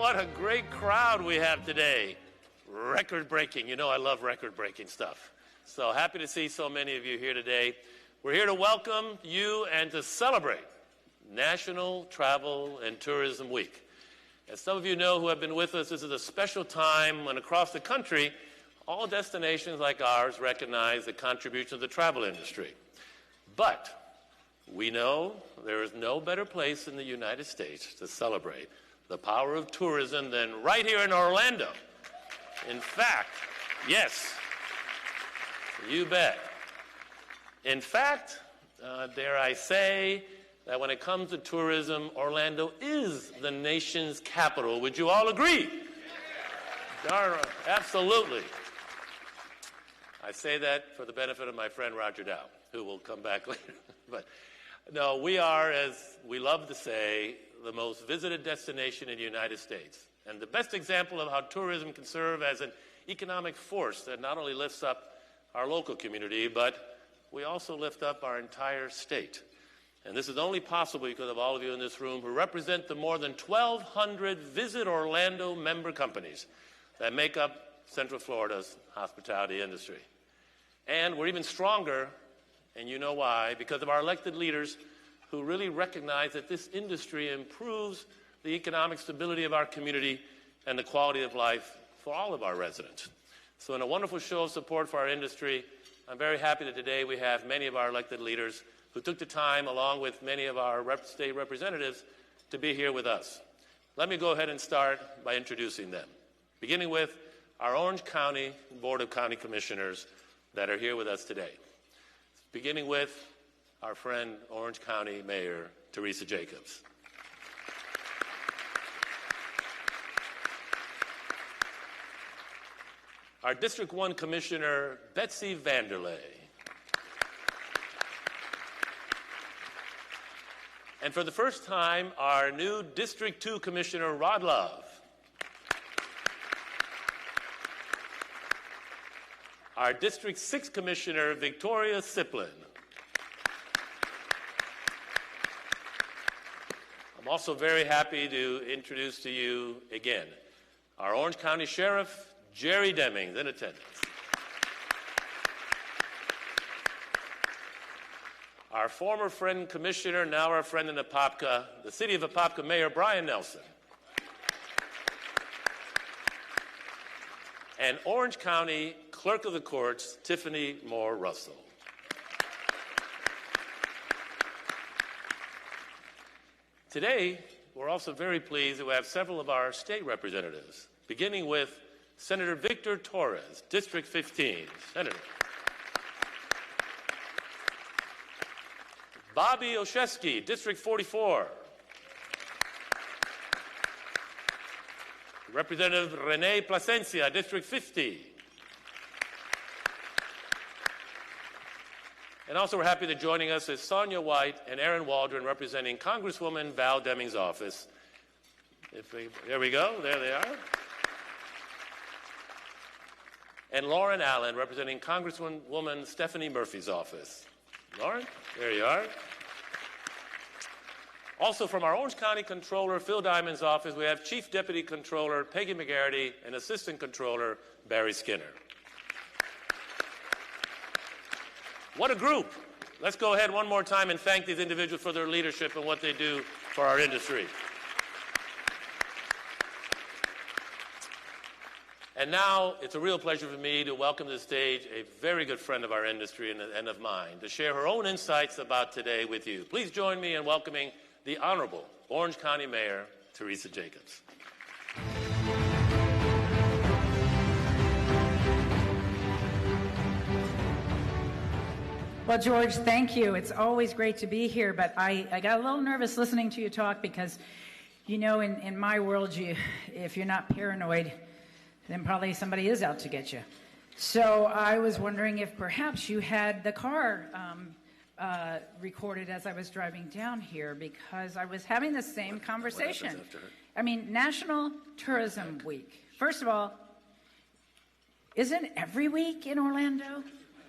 what a great crowd we have today. Record-breaking. You know I love record-breaking stuff. So happy to see so many of you here today. We're here to welcome you and to celebrate National Travel and Tourism Week. As some of you know who have been with us, this is a special time when across the country, all destinations like ours recognize the contribution of the travel industry. But we know there is no better place in the United States to celebrate the power of tourism than right here in Orlando. In fact, yes, you bet. In fact, dare I say that when it comes to tourism, Orlando is the nation's capital. Would you all agree? Absolutely. I say that for the benefit of my friend Roger Dow, who will come back later. But no, we are, as we love to say, the most visited destination in the United States. And the best example of how tourism can serve as an economic force that not only lifts up our local community, but we also lift up our entire state. And this is only possible because of all of you in this room who represent the more than 1,200 Visit Orlando member companies that make up Central Florida's hospitality industry. And we're even stronger, and you know why, because of our elected leaders who really recognize that this industry improves the economic stability of our community and the quality of life for all of our residents. So in a wonderful show of support for our industry, I'm very happy that today we have many of our elected leaders who took the time, along with many of our state representatives, to be here with us. Let me go ahead and start by introducing them, beginning with our Orange County Board of County Commissioners that are here with us today, beginning with our friend Orange County Mayor Teresa Jacobs. Our District 1 Commissioner Betsy Vanderlei. And for the first time, our new District 2 Commissioner Rod Love. Our District 6 Commissioner Victoria Siplin. I'm also very happy to introduce to you again our Orange County Sheriff Jerry Demings in attendance. Our former friend commissioner, now our friend in Apopka, the city of Apopka Mayor Brian Nelson. And Orange County Clerk of the Courts Tiffany Moore Russell. Today, we're also very pleased that we have several of our state representatives, beginning with Senator Victor Torres, District 15. Senator. Bobby Olszewski, District 44. Representative Rene Plasencia, District 50. And also we're happy that joining us is Sonia White and Aaron Waldron representing Congresswoman Val Demings' office. There we go, there they are. And Lauren Allen representing Congresswoman Stephanie Murphy's office. Lauren, there you are. Also from our Orange County Controller Phil Diamond's office, we have Chief Deputy Controller Peggy McGarity and Assistant Controller Barry Skinner. What a group. Let's go ahead one more time and thank these individuals for their leadership and what they do for our industry. And now it's a real pleasure for me to welcome to the stage a very good friend of our industry and of mine to share her own insights about today with you. Please join me in welcoming the Honorable Orange County Mayor Teresa Jacobs. Well, George, thank you. It's always great to be here, but I got a little nervous listening to you talk because, you know, in my world, if you're not paranoid, then probably somebody is out to get you. So I was wondering if perhaps you had the car recorded as I was driving down here, because I was having the same conversation. I mean, National Tourism Week. First of all, isn't every week in Orlando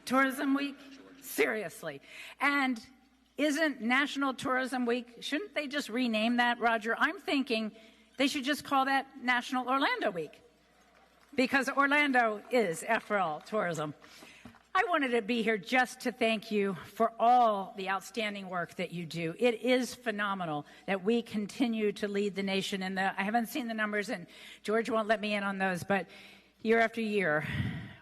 Tourism Week? Seriously. And isn't National Tourism Week, shouldn't they just rename that, Roger? I'm thinking They should just call that National Orlando Week, because Orlando is, after all, tourism. I wanted to be here just to thank you for all the outstanding work that you do. It is phenomenal that we continue to lead the nation. And I haven't seen the numbers, and George won't let me in on those, but year after year,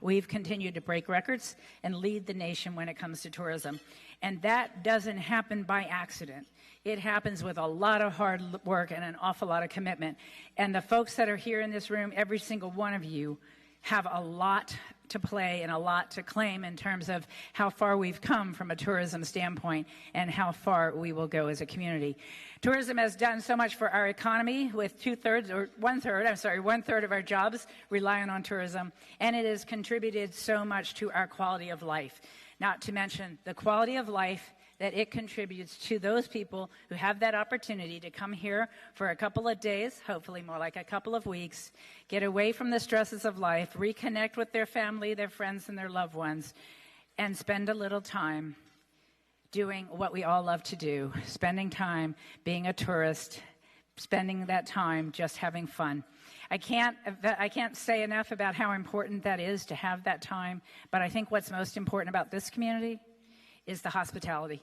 we've continued to break records and lead the nation when it comes to tourism. And that doesn't happen by accident. It happens with a lot of hard work and an awful lot of commitment. And the folks that are here in this room, every single one of you, have a lot to play and a lot to claim in terms of how far we've come from a tourism standpoint and how far we will go as a community. Tourism has done so much for our economy, with one third of our jobs relying on tourism, and it has contributed so much to our quality of life, not to mention the quality of life that it contributes to those people who have that opportunity to come here for a couple of days, hopefully more like a couple of weeks, get away from the stresses of life, reconnect with their family, their friends, and their loved ones, and spend a little time doing what we all love to do, spending time being a tourist, spending that time just having fun. I can't say enough about how important that is to have that time, but I think what's most important about this community is the hospitality.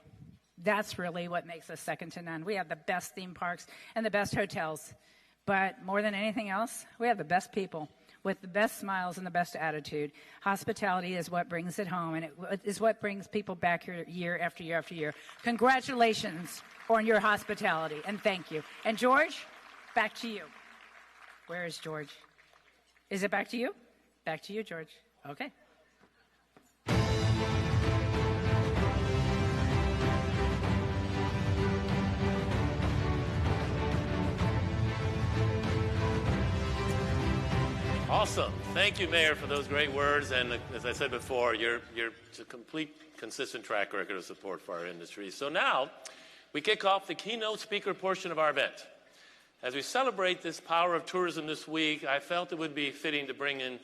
That's really what makes us second to none. We have the best theme parks and the best hotels, but more than anything else, we have the best people with the best smiles and the best attitude. Hospitality is what brings it home, and it is what brings people back here year after year after year. Congratulations on your hospitality, and thank you. And George, back to you. Where is George? Is it back to you? Back to you, George. Okay. Awesome. Thank you, Mayor, for those great words. And as I said before, you're a complete, consistent track record of support for our industry. So now we kick off the keynote speaker portion of our event. As we celebrate this power of tourism this week, I felt it would be fitting to bring in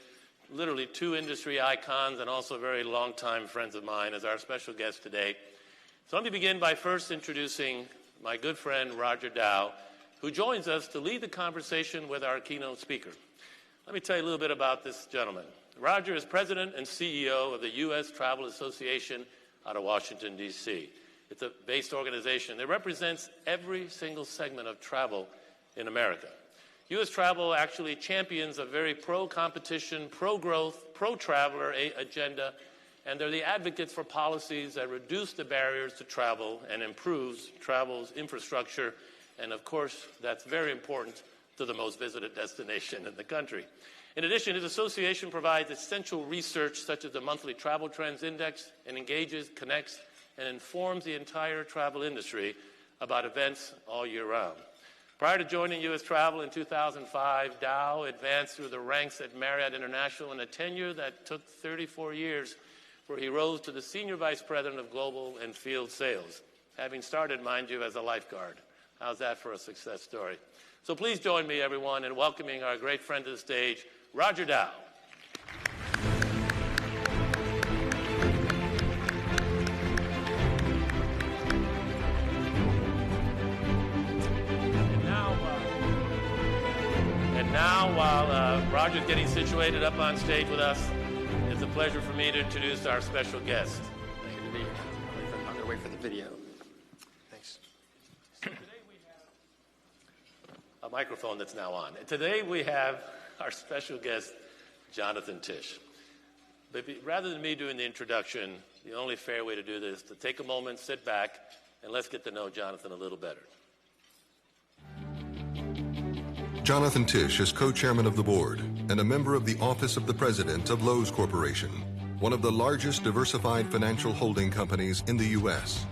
literally two industry icons and also very longtime friends of mine as our special guests today. So let me begin by first introducing my good friend, Roger Dow, who joins us to lead the conversation with our keynote speaker. Let me tell you a little bit about this gentleman. Roger is president and CEO of the U.S. Travel Association out of Washington, D.C. It's a based organization that represents every single segment of travel in America. U.S. Travel actually champions a very pro-competition, pro-growth, pro-traveler agenda, and they're the advocates for policies that reduce the barriers to travel and improves travel's infrastructure. And of course, that's very important to the most visited destination in the country. In addition, his association provides essential research such as the Monthly Travel Trends Index and engages, connects, and informs the entire travel industry about events all year round. Prior to joining U.S. Travel in 2005, Dow advanced through the ranks at Marriott International in a tenure that took 34 years, where he rose to the Senior Vice President of Global and Field Sales, having started, mind you, as a lifeguard. How's that for a success story? So please join me, everyone, in welcoming our great friend to the stage, Roger Dow. And now, while Roger's getting situated up on stage with us, it's a pleasure for me to introduce our special guest. Good to be here. I'm going to wait for the video. Thanks. A microphone that's now on. Today we have our special guest, Jonathan Tisch. But rather than me doing the introduction, the only fair way to do this is to take a moment, sit back, and let's get to know Jonathan a little better. Jonathan Tisch is co-chairman of the board and a member of the Office of the President of Loews Corporation, one of the largest diversified financial holding companies in the U.S.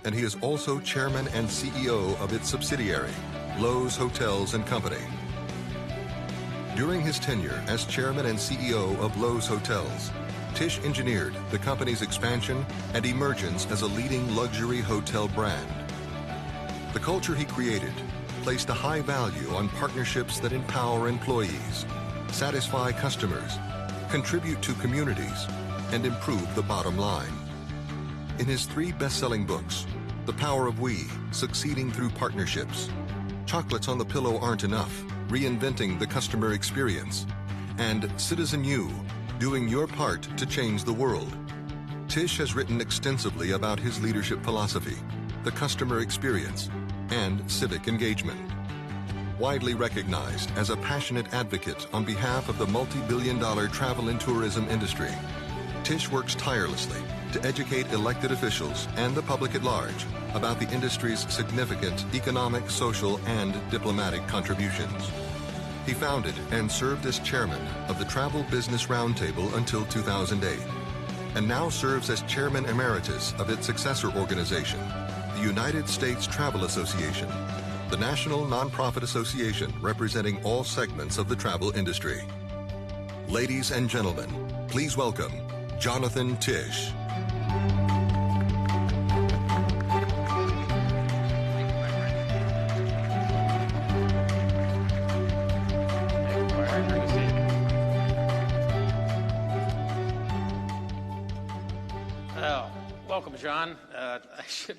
And he is also chairman and CEO of its subsidiary, Loews Hotels and Company. During his tenure as chairman and CEO of Loews Hotels, Tisch engineered the company's expansion and emergence as a leading luxury hotel brand. The culture he created placed a high value on partnerships that empower employees, satisfy customers, contribute to communities, and improve the bottom line. In his 3 best-selling books, The Power of We, Succeeding Through Partnerships, Chocolates on the Pillow Aren't Enough, Reinventing the Customer Experience, and Citizen U, Doing Your Part to Change the World. Tisch has written extensively about his leadership philosophy, the customer experience, and civic engagement. Widely recognized as a passionate advocate on behalf of the multi-billion-dollar travel and tourism industry, Tisch works tirelessly to educate elected officials and the public at large about the industry's significant economic, social, and diplomatic contributions. He founded and served as chairman of the Travel Business Roundtable until 2008, and now serves as chairman emeritus of its successor organization, the United States Travel Association, the national nonprofit association representing all segments of the travel industry. Ladies and gentlemen, please welcome Jonathan Tisch. Welcome, John.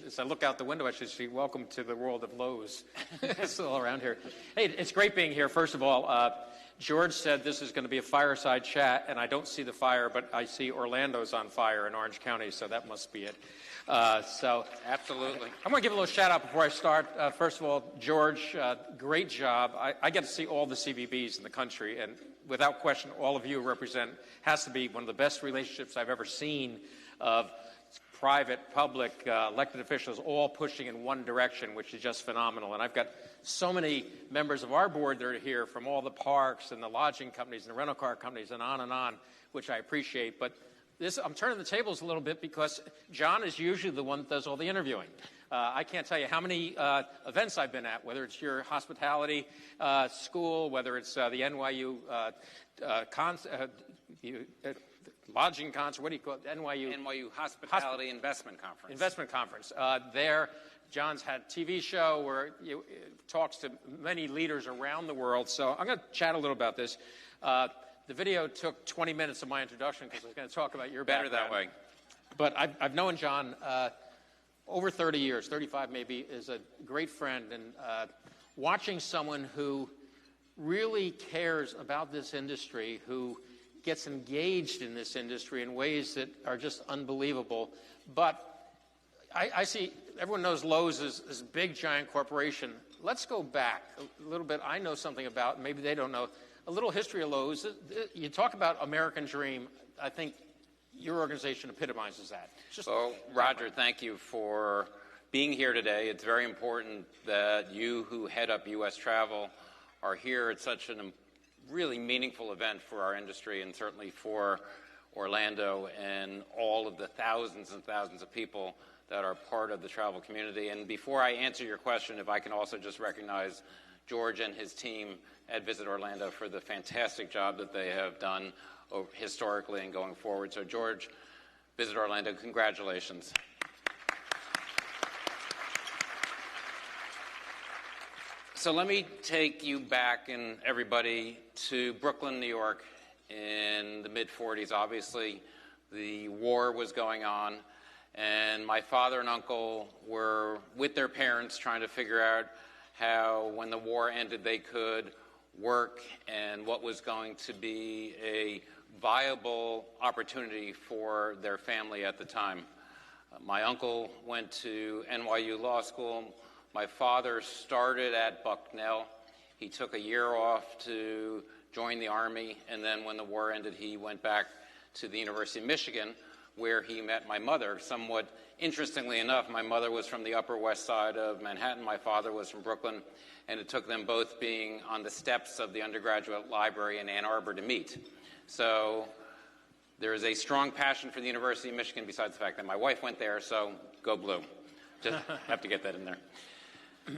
As I look out the window, I should say, welcome to the world of Loews. It's all around here. Hey, it's great being here. First of all, George said this is going to be a fireside chat, and I don't see the fire, but I see Orlando's on fire in Orange County, so that must be it. Absolutely. I want to give a little shout-out before I start. First of all, George, great job. I get to see all the CVBs in the country, and without question, all of you represent, has to be one of the best relationships I've ever seen of private, public, elected officials all pushing in one direction, which is just phenomenal. And I've got so many members of our board that are here from all the parks and the lodging companies and the rental car companies and on, which I appreciate. But I'm turning the tables a little bit because John is usually the one that does all the interviewing. I can't tell you how many events I've been at, whether it's your hospitality school, whether it's the NYU lodging concert, what do you call it? NYU Hospitality Investment Conference. Investment Conference. There, John's had a TV show where he talks to many leaders around the world. So I'm going to chat a little about this. The video took 20 minutes of my introduction because I was going to talk about your background. Better that way. But I've known John over 30 years, 35 maybe, is a great friend. And watching someone who really cares about this industry, who gets engaged in this industry in ways that are just unbelievable. But I see, everyone knows Lowe's is this big, giant corporation. Let's go back a little bit. I know something about, maybe they don't know, a little history of Lowe's. You talk about American Dream. I think your organization epitomizes that. Well, Roger, thank you for being here today. It's very important that you who head up U.S. travel are here at such an really meaningful event for our industry and certainly for Orlando and all of the thousands and thousands of people that are part of the travel community. And before I answer your question, if I can also just recognize George and his team at Visit Orlando for the fantastic job that they have done historically and going forward. So George, Visit Orlando, congratulations. So let me take you back and everybody to Brooklyn, New York in the mid-40s. Obviously, the war was going on, and my father and uncle were with their parents trying to figure out how, when the war ended, they could work and what was going to be a viable opportunity for their family at the time. My uncle went to NYU Law School. My father started at Bucknell. He took a year off to join the Army, and then when the war ended, he went back to the University of Michigan, where he met my mother. Somewhat interestingly enough, my mother was from the Upper West Side of Manhattan. My father was from Brooklyn, and it took them both being on the steps of the undergraduate library in Ann Arbor to meet. So there is a strong passion for the University of Michigan, besides the fact that my wife went there, so go blue. Just have to get that in there.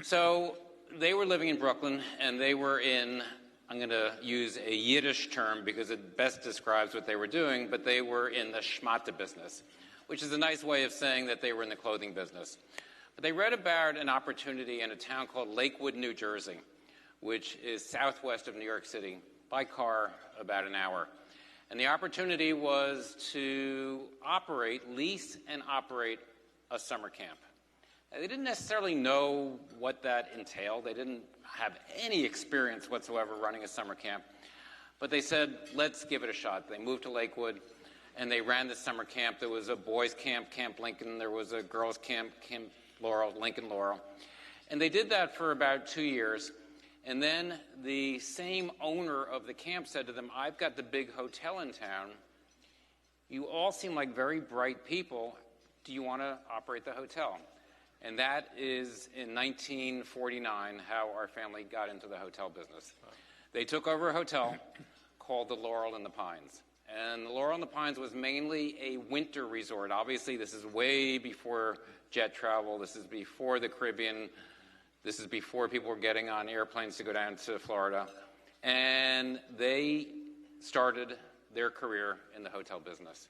So they were living in Brooklyn, and they were in, I'm going to use a Yiddish term because it best describes what they were doing, but they were in the schmatte business, which is a nice way of saying that they were in the clothing business. But they read about an opportunity in a town called Lakewood, New Jersey, which is southwest of New York City, by car about an hour. And the opportunity was to lease and operate a summer camp. They didn't necessarily know what that entailed. They didn't have any experience whatsoever running a summer camp. But they said, let's give it a shot. They moved to Lakewood, and they ran this summer camp. There was a boys' camp, Camp Lincoln. There was a girls' camp, Camp Laurel, Lincoln Laurel. And they did that for about 2 years. And then the same owner of the camp said to them, I've got the big hotel in town. You all seem like very bright people. Do you want to operate the hotel? And that is, in 1949, how our family got into the hotel business. They took over a hotel called the Laurel and the Pines. And the Laurel and the Pines was mainly a winter resort. Obviously, this is way before jet travel. This is before the Caribbean. This is before people were getting on airplanes to go down to Florida. And they started their career in the hotel business.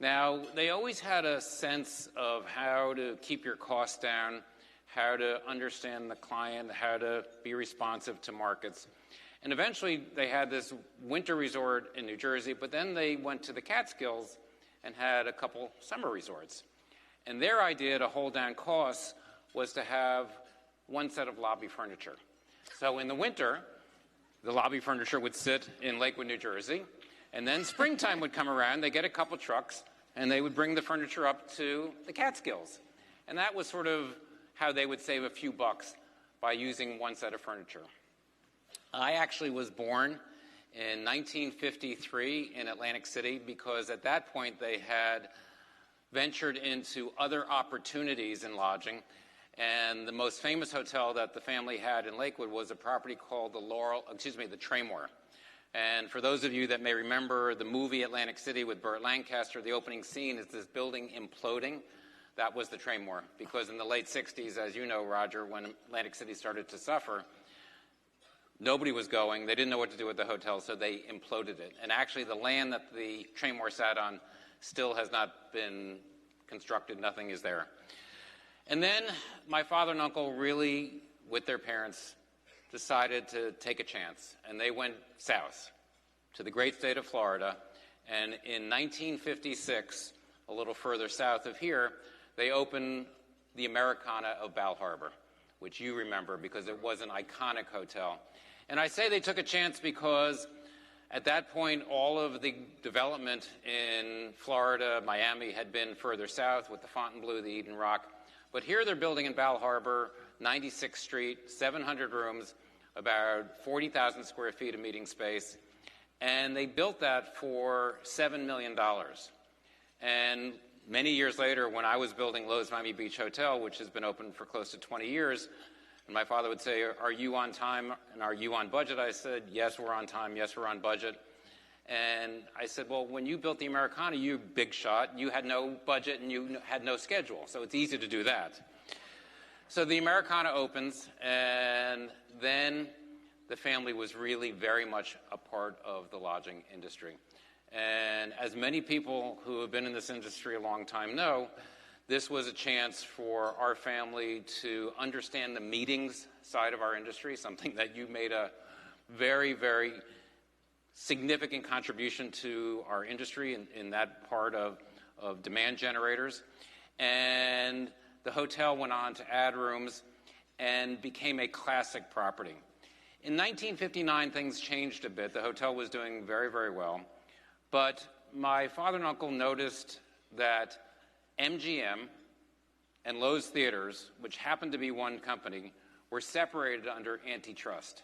Now, they always had a sense of how to keep your costs down, how to understand the client, how to be responsive to markets. And eventually, they had this winter resort in New Jersey, but then they went to the Catskills and had a couple summer resorts. And their idea to hold down costs was to have one set of lobby furniture. So in the winter, the lobby furniture would sit in Lakewood, New Jersey, and then springtime would come around, they get a couple trucks, and they would bring the furniture up to the Catskills. And that was sort of how they would save a few bucks by using one set of furniture. I actually was born in 1953 in Atlantic City because at that point they had ventured into other opportunities in lodging. And the most famous hotel that the family had in Lakewood was a property called the Traymore. And for those of you that may remember the movie Atlantic City with Burt Lancaster, the opening scene is this building imploding. That was the Traymore, because in the late 60s, as you know, Roger, when Atlantic City started to suffer, nobody was going. They didn't know what to do with the hotel, so they imploded it. And actually, the land that the Traymore sat on still has not been constructed. Nothing is there. And then my father and uncle really, with their parents, decided to take a chance, and they went south to the great state of Florida. And in 1956, a little further south of here, they opened the Americana of Bal Harbour, which you remember because it was an iconic hotel. And I say they took a chance because at that point, all of the development in Florida, Miami, had been further south with the Fontainebleau, the Eden Rock. But here they're building in Bal Harbour, 96th Street, 700 rooms, about 40,000 square feet of meeting space. And they built that for $7 million. And many years later, when I was building Loews Miami Beach Hotel, which has been open for close to 20 years, and my father would say, are you on time and are you on budget? I said, yes, we're on time, yes, we're on budget. And I said, well, when you built the Americana, you big shot. You had no budget and you had no schedule, so it's easy to do that. So the Americana opens, and then the family was really very much a part of the lodging industry. And as many people who have been in this industry a long time know, this was a chance for our family to understand the meetings side of our industry, something that you made a very, very significant contribution to our industry in that part of demand generators. And the hotel went on to add rooms and became a classic property. In 1959, things changed a bit. The hotel was doing very, very well. But my father and uncle noticed that MGM and Loews Theaters, which happened to be one company, were separated under antitrust.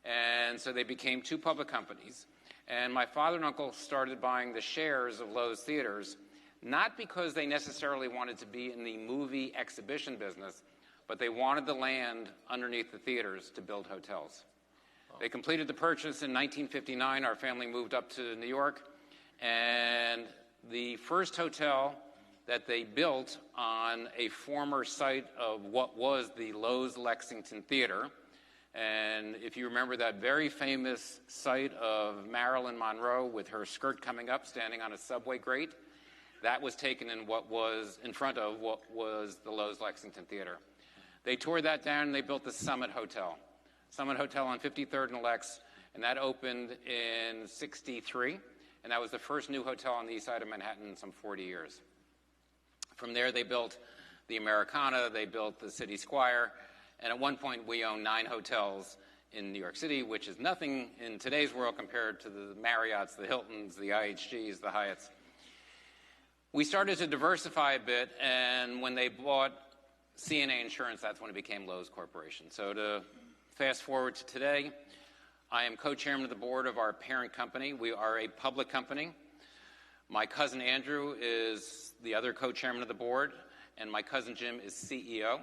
And so they became two public companies. And my father and uncle started buying the shares of Loews Theaters, not because they necessarily wanted to be in the movie exhibition business, but they wanted the land underneath the theaters to build hotels. They completed the purchase in 1959. Our family moved up to New York. And the first hotel that they built on a former site of what was the Loews Lexington Theater. And if you remember that very famous site of Marilyn Monroe with her skirt coming up, standing on a subway grate, that was taken in what was in front of what was the Loews Lexington Theater. They tore that down and they built the Summit Hotel. Summit Hotel on 53rd and Lex, and that opened in '63. And that was the first new hotel on the east side of Manhattan in some 40 years. From there, they built the Americana, they built the City Square, and at one point we owned 9 hotels in New York City, which is nothing in today's world compared to the Marriotts, the Hiltons, the IHGs, the Hyatts. We started to diversify a bit, and when they bought CNA Insurance, that's when it became Loews Corporation. So to fast forward to today, I am co-chairman of the board of our parent company. We are a public company. My cousin Andrew is the other co-chairman of the board, and my cousin Jim is CEO,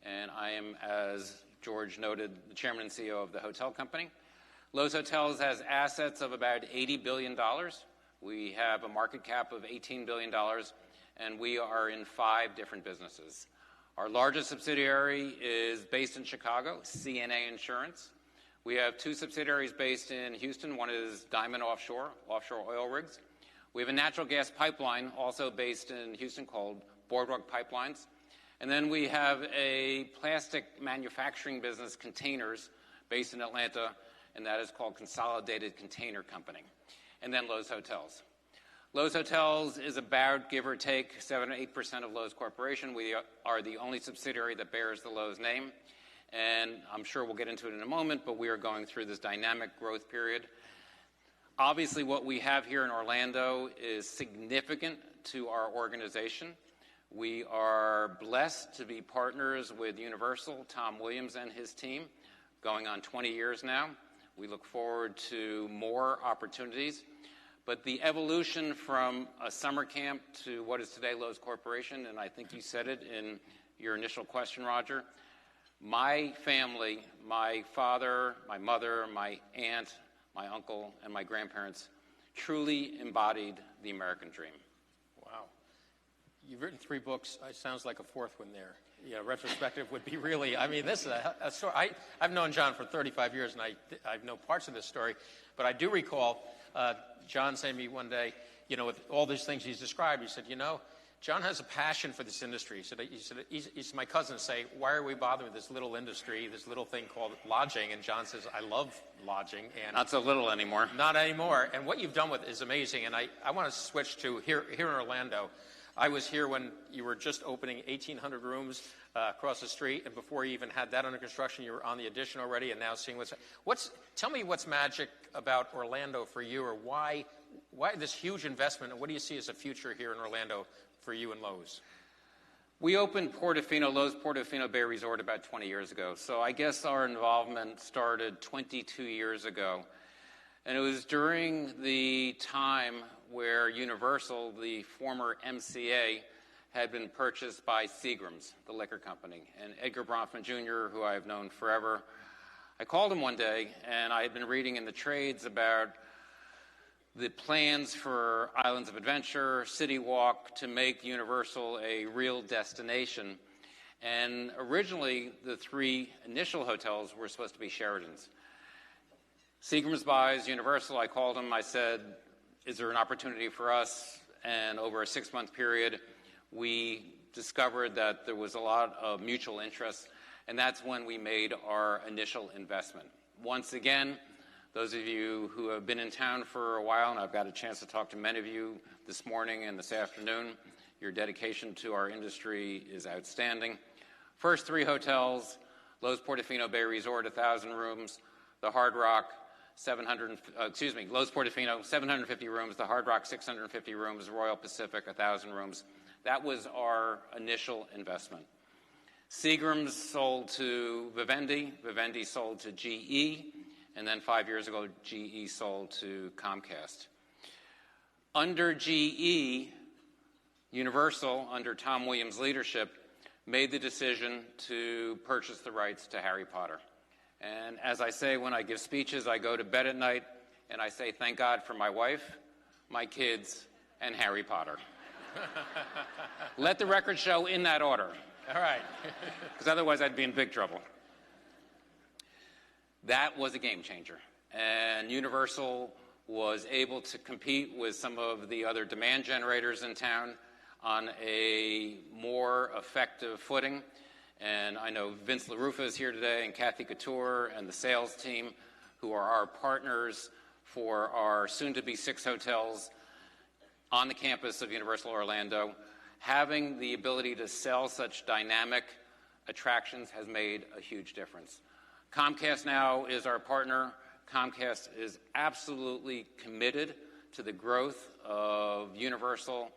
and I am, as George noted, the chairman and CEO of the hotel company. Loews Hotels has assets of about $80 billion. We have a market cap of $18 billion, and we are in 5 different businesses. Our largest subsidiary is based in Chicago, CNA Insurance. We have 2 subsidiaries based in Houston. One is Diamond Offshore oil rigs. We have a natural gas pipeline also based in Houston called Boardwalk Pipelines. And then we have a plastic manufacturing business, Containers, based in Atlanta, and that is called Consolidated Container Company. And then Loews Hotels. Loews Hotels is about, give or take, 7 or 8% of Loews Corporation. We are the only subsidiary that bears the Loews name. And I'm sure we'll get into it in a moment, but we are going through this dynamic growth period. Obviously, what we have here in Orlando is significant to our organization. We are blessed to be partners with Universal, Tom Williams and his team, going on 20 years now. We look forward to more opportunities. But the evolution from a summer camp to what is today Loews Corporation, and I think you said it in your initial question, Roger, my family, my father, my mother, my aunt, my uncle, and my grandparents truly embodied the American dream. Wow. You've written 3 books. It sounds like a 4th one there. Yeah, retrospective would be really, I mean, this is a story. I've known John for 35 years, and I know parts of this story. But I do recall John saying to me one day, you know, with all these things he's described, he said, you know, John has a passion for this industry. He said he's my cousin say, why are we bothering with this little industry, this little thing called lodging? And John says, I love lodging. And not so little anymore. Not anymore. And what you've done with it is amazing. And I want to switch to here in Orlando. I was here when you were just opening 1,800 rooms across the street, and before you even had that under construction, you were on the addition already, and now seeing tell me what's magic about Orlando for you, or why this huge investment, and what do you see as a future here in Orlando for you and Loews? We opened Loews Portofino Bay Resort about 20 years ago, so I guess our involvement started 22 years ago. And it was during the time where Universal, the former MCA, had been purchased by Seagram's, the liquor company. And Edgar Bronfman Jr., who I have known forever, I called him one day, and I had been reading in the trades about the plans for Islands of Adventure, City Walk, to make Universal a real destination. And originally, the 3 initial hotels were supposed to be Sheratons. Seagram's buys Universal. I called him. I said, is there an opportunity for us? And over a 6-month period, we discovered that there was a lot of mutual interest, and that's when we made our initial investment. Once again, those of you who have been in town for a while, and I've got a chance to talk to many of you this morning and this afternoon, your dedication to our industry is outstanding. First 3 hotels, Loews Portofino Bay Resort, 1,000 rooms, the Hard Rock, Loews Portofino, 750 rooms, the Hard Rock, 650 rooms, Royal Pacific, 1,000 rooms. That was our initial investment. Seagram's sold to Vivendi, Vivendi sold to GE, and then 5 years ago, GE sold to Comcast. Under GE, Universal, under Tom Williams' leadership, made the decision to purchase the rights to Harry Potter. And as I say when I give speeches, I go to bed at night and I say, thank God for my wife, my kids, and Harry Potter. Let the record show in that order. All right. Because otherwise I'd be in big trouble. That was a game changer. And Universal was able to compete with some of the other demand generators in town on a more effective footing. And I know Vince LaRufa is here today, and Kathy Couture and the sales team, who are our partners for our soon-to-be 6 hotels on the campus of Universal Orlando. having the ability to sell such dynamic attractions has made a huge difference. Comcast now is our partner. Comcast is absolutely committed to the growth of Universal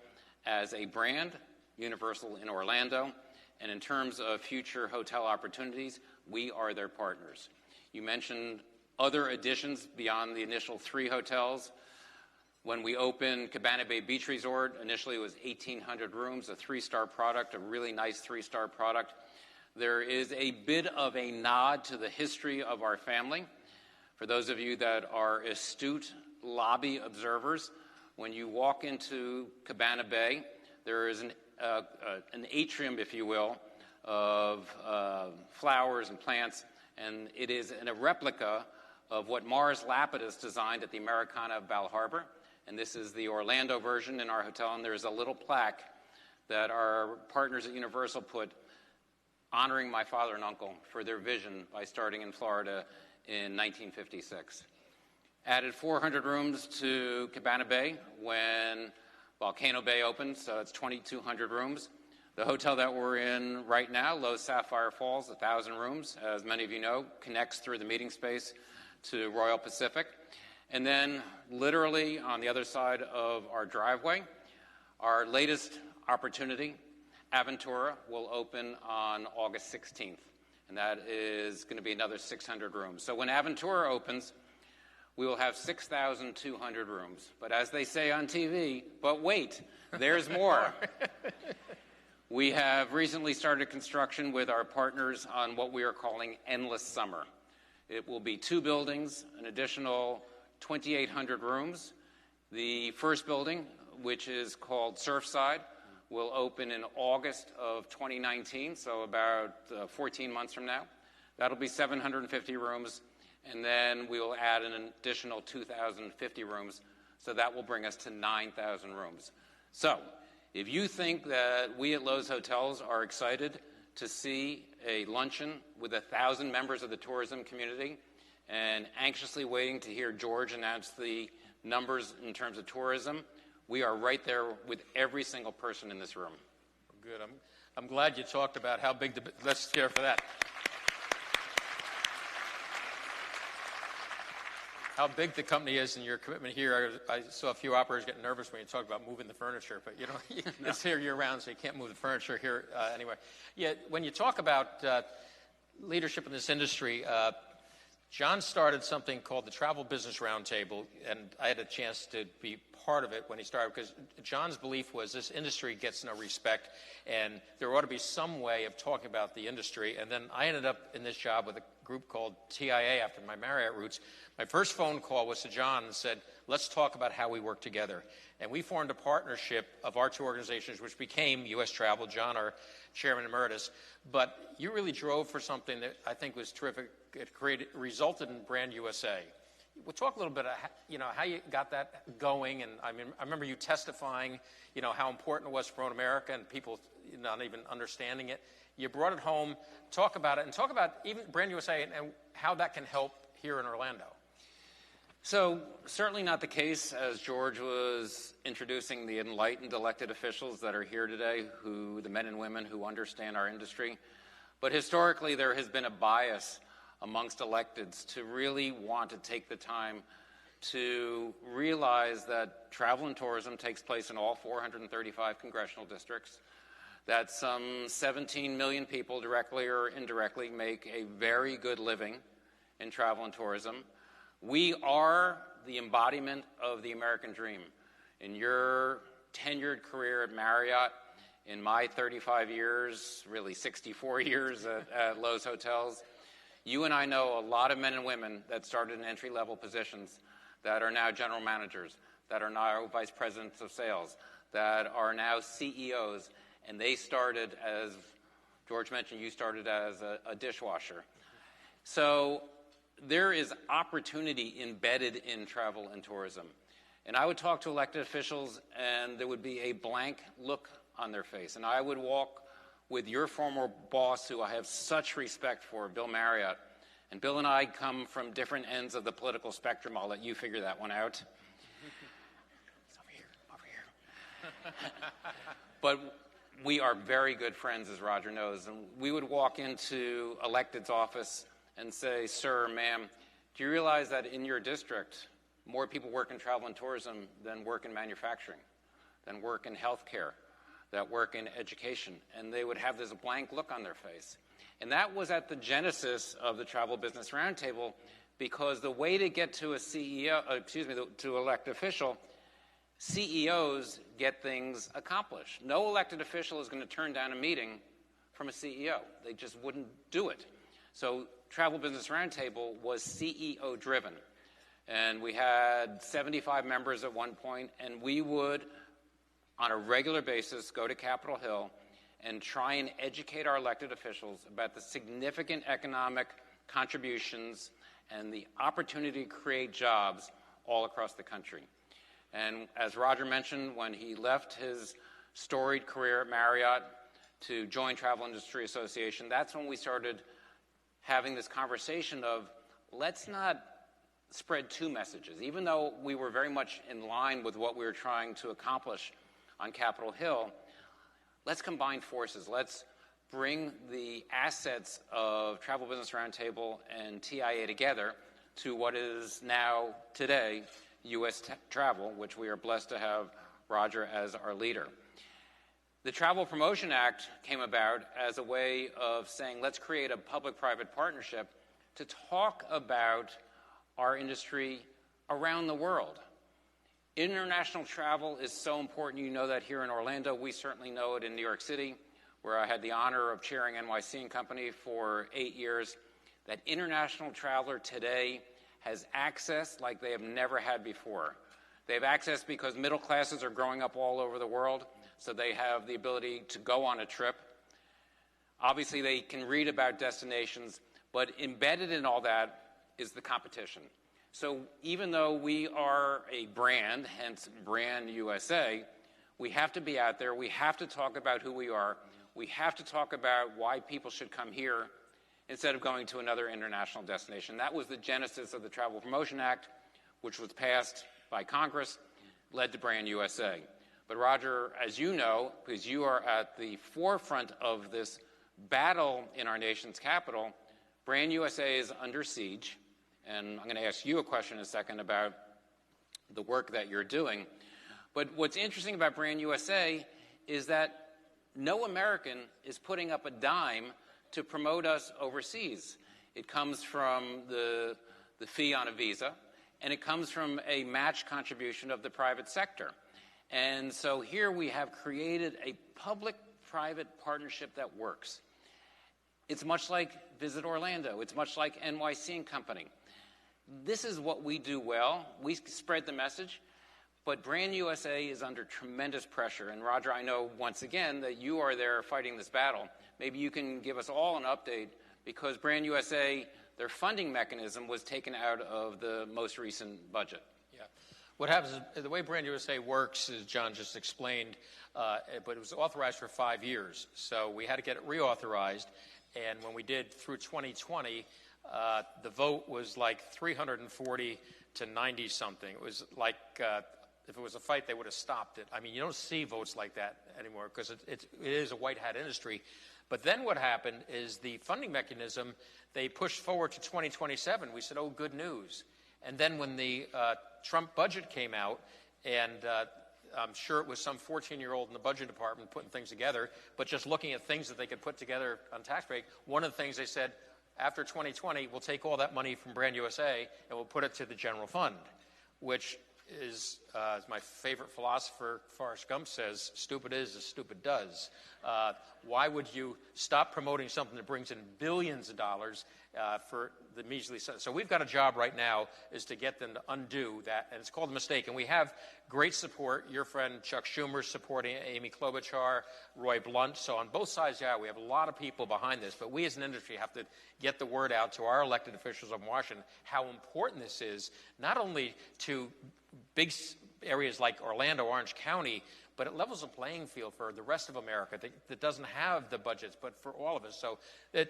as a brand, Universal in Orlando, and in terms of future hotel opportunities, we are their partners. You mentioned other additions beyond the initial 3 hotels. When we opened Cabana Bay Beach Resort, initially it was 1,800 rooms, a 3-star product, a really nice 3-star product. There is a bit of a nod to the history of our family. For those of you that are astute lobby observers, when you walk into Cabana Bay, there is an atrium, if you will, of flowers and plants, and it is a replica of what Mars Lapidus designed at the Americana of Bal Harbour. And this is the Orlando version in our hotel, and there's a little plaque that our partners at Universal put honoring my father and uncle for their vision by starting in Florida in 1956. Added 400 rooms to Cabana Bay when Volcano Bay opened, so it's 2,200 rooms. The hotel that we're in right now, Loews Sapphire Falls, 1,000 rooms, as many of you know, connects through the meeting space to Royal Pacific. And then literally on the other side of our driveway, our latest opportunity, Aventura, will open on August 16th. And that is going to be another 600 rooms. So when Aventura opens, we will have 6,200 rooms. But as they say on TV, but wait, there's more. We have recently started construction with our partners on what we are calling Endless Summer. It will be 2 buildings, an additional 2,800 rooms. The first building, which is called Surfside, will open in August of 2019, so about 14 months from now. That'll be 750 rooms, and then we will add an additional 2,050 rooms, so that will bring us to 9,000 rooms. So, if you think that we at Loews Hotels are excited to see a luncheon with 1,000 members of the tourism community and anxiously waiting to hear George announce the numbers in terms of tourism, we are right there with every single person in this room. Good. I'm glad you talked about how big let's hear for that. How big the company is and your commitment here. I saw a few operators get nervous when you talk about moving the furniture, but you know, it's here year-round, so you can't move the furniture here anyway. Yeah, when you talk about leadership in this industry, John started something called the Travel Business Roundtable, and I had a chance to be part of it when he started, because John's belief was this industry gets no respect, and there ought to be some way of talking about the industry. And then I ended up in this job with a group called TIA after my Marriott roots. My first phone call was to John and said, let's talk about how we work together. And we formed a partnership of our 2 organizations, which became U.S. Travel, John, our chairman emeritus. But you really drove for something that I think was terrific. It resulted in Brand USA. We'll talk a little bit about how you got that going. And I mean, I remember you testifying, how important it was for America and people not even understanding it. You brought it home. Talk about it, and talk about even Brand USA and how that can help here in Orlando. So, certainly not the case, as George was introducing the enlightened elected officials that are here today, the men and women who understand our industry. But historically, there has been a bias amongst electeds to really want to take the time to realize that travel and tourism takes place in all 435 congressional districts, that some 17 million people, directly or indirectly, make a very good living in travel and tourism. We are the embodiment of the American dream. In your tenured career at Marriott, in my 35 years, really 64 years at Loews Hotels, you and I know a lot of men and women that started in entry-level positions that are now general managers, that are now vice presidents of sales, that are now CEOs, and they started, as George mentioned, you started as a dishwasher. So there is opportunity embedded in travel and tourism. And I would talk to elected officials, and there would be a blank look on their face. And I would walk with your former boss, who I have such respect for, Bill Marriott. And Bill and I come from different ends of the political spectrum. I'll let you figure that one out. It's over here. But we are very good friends, as Roger knows, and we would walk into elected's office and say, sir, ma'am, do you realize that in your district, more people work in travel and tourism than work in manufacturing, than work in healthcare, that work in education? And they would have this blank look on their face. And that was at the genesis of the Travel Business Roundtable, because the way to get to a CEO, to elected official, CEOs get things accomplished. No elected official is going to turn down a meeting from a CEO. They just wouldn't do it. So Travel Business Roundtable was CEO driven. And we had 75 members at one point, and we would, on a regular basis, go to Capitol Hill and try and educate our elected officials about the significant economic contributions and the opportunity to create jobs all across the country. And as Roger mentioned, when he left his storied career at Marriott to join Travel Industry Association, that's when we started having this conversation of, let's not spread two messages. Even though we were very much in line with what we were trying to accomplish on Capitol Hill, let's combine forces. Let's bring the assets of Travel Business Roundtable and TIA together to what is now, today, U.S. Travel, which we are blessed to have Roger as our leader. The Travel Promotion Act came about as a way of saying, let's create a public-private partnership to talk about our industry around the world. International travel is so important. You know that here in Orlando. We certainly know it in New York City, where I had the honor of chairing NYC & Company for 8 years. That international traveler today has access like they have never had before. They have access because middle classes are growing up all over the world, so they have the ability to go on a trip. Obviously, they can read about destinations, but embedded in all that is the competition. So even though we are a brand, hence Brand USA, we have to be out there. We have to talk about who we are. We have to talk about why people should come here instead of going to another international destination. That was the genesis of the Travel Promotion Act, which was passed by Congress, led to Brand USA. But Roger, as you know, because you are at the forefront of this battle in our nation's capital, Brand USA is under siege. And I'm going to ask you a question in a second about the work that you're doing. But what's interesting about Brand USA is that no American is putting up a dime to promote us overseas. It comes from the fee on a visa, and it comes from a match contribution of the private sector. And so here we have created a public-private partnership that works. It's much like Visit Orlando. It's much like NYC & Company. This is what we do well. We spread the message, but Brand USA is under tremendous pressure. And Roger, I know once again that you are there fighting this battle. Maybe you can give us all an update, because Brand USA, their funding mechanism was taken out of the most recent budget. Yeah. What happens is the way Brand USA works, as John just explained, but it was authorized for 5 years. So we had to get it reauthorized. And when we did through 2020, the vote was like 340 to 90 something. It was like, if it was a fight, they would have stopped it. I mean, you don't see votes like that anymore because it is a white hat industry. But then what happened is the funding mechanism, they pushed forward to 2027. We said, oh, good news. And then when the Trump budget came out, and I'm sure it was some 14-year-old in the budget department putting things together, but just looking at things that they could put together on tax break, one of the things they said, after 2020, we'll take all that money from Brand USA and we'll put it to the general fund, which is, as my favorite philosopher, Forrest Gump, says, stupid is as stupid does. Why would you stop promoting something that brings in billions of dollars for the measly? So we've got a job right now is to get them to undo that, and it's called a mistake. And we have great support. Your friend Chuck Schumer's supporting it, Amy Klobuchar, Roy Blunt. So on both sides, yeah, we have a lot of people behind this. But we as an industry have to get the word out to our elected officials in Washington how important this is, not only to big areas like Orlando, Orange County, but it levels the playing field for the rest of America that doesn't have the budgets, but for all of us.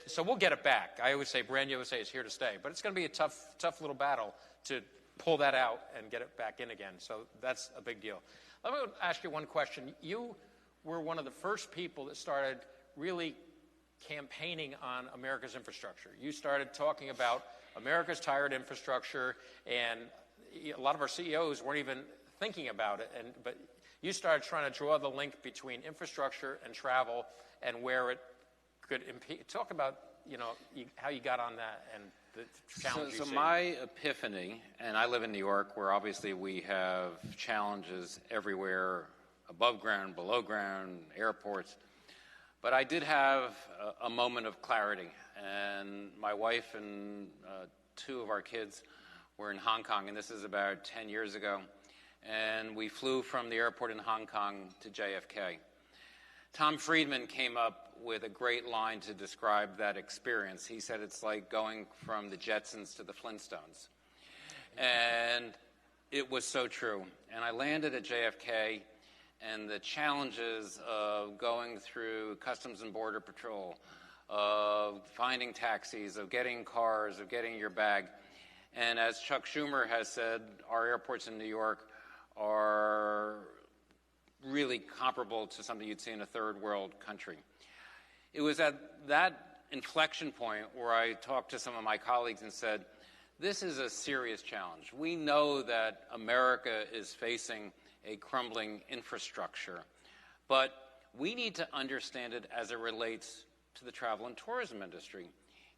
So we'll get it back. I always say Brand USA is here to stay, but it's going to be a tough little battle to pull that out and get it back in again. So that's a big deal. Let me ask you one question. You were one of the first people that started really campaigning on America's infrastructure. You started talking about America's tired infrastructure, and a lot of our CEOs weren't even thinking about it. But you started trying to draw the link between infrastructure and travel and where it could impede. Talk about, how you got on that and the challenge you see. So my epiphany, and I live in New York, where obviously we have challenges everywhere, above ground, below ground, airports. But I did have a moment of clarity, and my wife and two of our kids were in Hong Kong, and this is about 10 years ago, and we flew from the airport in Hong Kong to JFK. Tom Friedman came up with a great line to describe that experience. He said it's like going from the Jetsons to the Flintstones. And it was so true. And I landed at JFK, and the challenges of going through Customs and Border Patrol, of finding taxis, of getting cars, of getting your bag. And as Chuck Schumer has said, our airports in New York are really comparable to something you'd see in a third world country. It was at that inflection point where I talked to some of my colleagues and said, this is a serious challenge. We know that America is facing a crumbling infrastructure, but we need to understand it as it relates to the travel and tourism industry.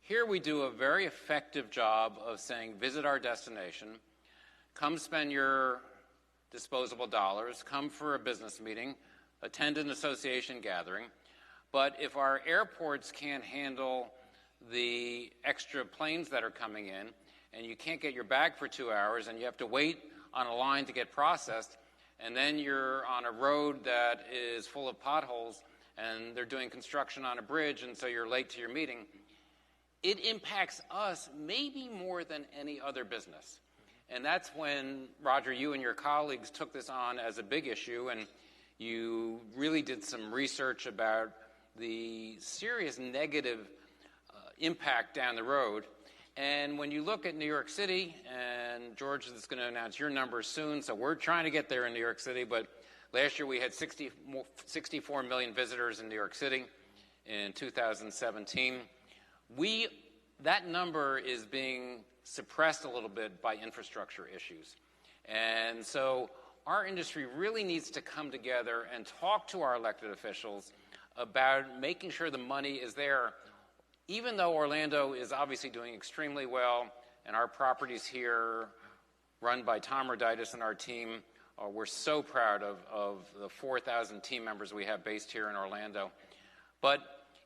Here we do a very effective job of saying, visit our destination, come spend your disposable dollars, come for a business meeting, attend an association gathering. But if our airports can't handle the extra planes that are coming in, and you can't get your bag for 2 hours, and you have to wait on a line to get processed, and then you're on a road that is full of potholes, and they're doing construction on a bridge, and so you're late to your meeting, it impacts us maybe more than any other business. And that's when, Roger, you and your colleagues took this on as a big issue, and you really did some research about the serious negative impact down the road. And when you look at New York City, and George is going to announce your numbers soon, so we're trying to get there in New York City, but last year we had 64 million visitors in New York City in 2017. That number is being suppressed a little bit by infrastructure issues. And so our industry really needs to come together and talk to our elected officials about making sure the money is there, even though Orlando is obviously doing extremely well, and our properties here, run by Tom Roditis and our team, we're so proud of the 4,000 team members we have based here in Orlando. But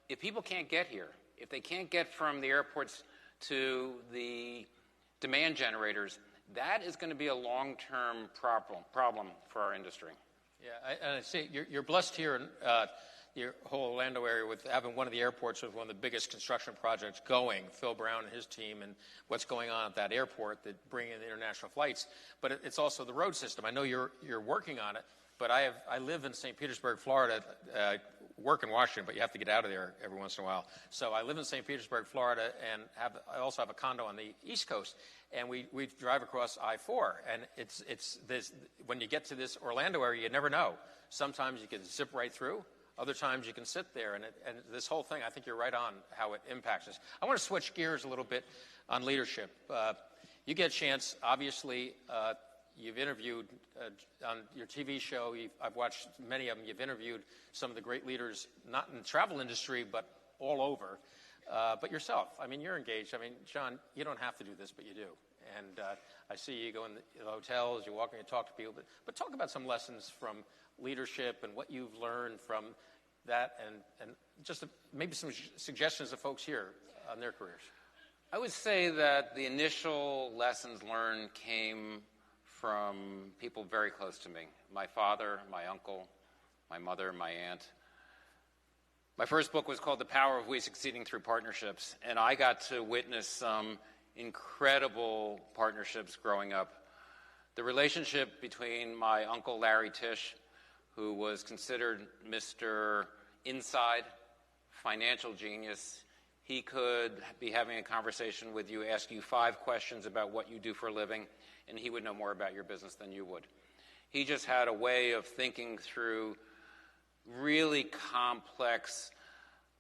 if people can't get here, if they can't get from the airports to the demand generators, that is going to be a long-term problem for our industry. Yeah, and I see you're blessed here in your whole Orlando area with having one of the airports with one of the biggest construction projects going, Phil Brown and his team, and what's going on at that airport that bring in the international flights. But it's also the road system. I know you're working on it, but I live in St. Petersburg, Florida, work in Washington, but you have to get out of there every once in a while. So I live in St. Petersburg, Florida, and I also have a condo on the East Coast, and we drive across I-4, and it's this, when you get to this Orlando area, you never know. Sometimes you can zip right through. Other times you can sit there, and this whole thing, I think you're right on how it impacts us. I want to switch gears a little bit on leadership. You get a chance, obviously, you've interviewed on your TV show, I've watched many of them, you've interviewed some of the great leaders, not in the travel industry, but all over. But yourself, I mean, you're engaged. I mean, John, you don't have to do this, but you do. And I see you go in the hotels, you walk in, you talk to people. But talk about some lessons from leadership and what you've learned from that, and just maybe some suggestions to folks here on their careers. I would say that the initial lessons learned came from people very close to me. My father, my uncle, my mother, my aunt. My first book was called The Power of We Succeeding Through Partnerships, and I got to witness some incredible partnerships growing up. The relationship between my uncle Larry Tisch, who was considered Mr. Inside, financial genius. He could be having a conversation with you, ask you 5 questions about what you do for a living, and he would know more about your business than you would. He just had a way of thinking through really complex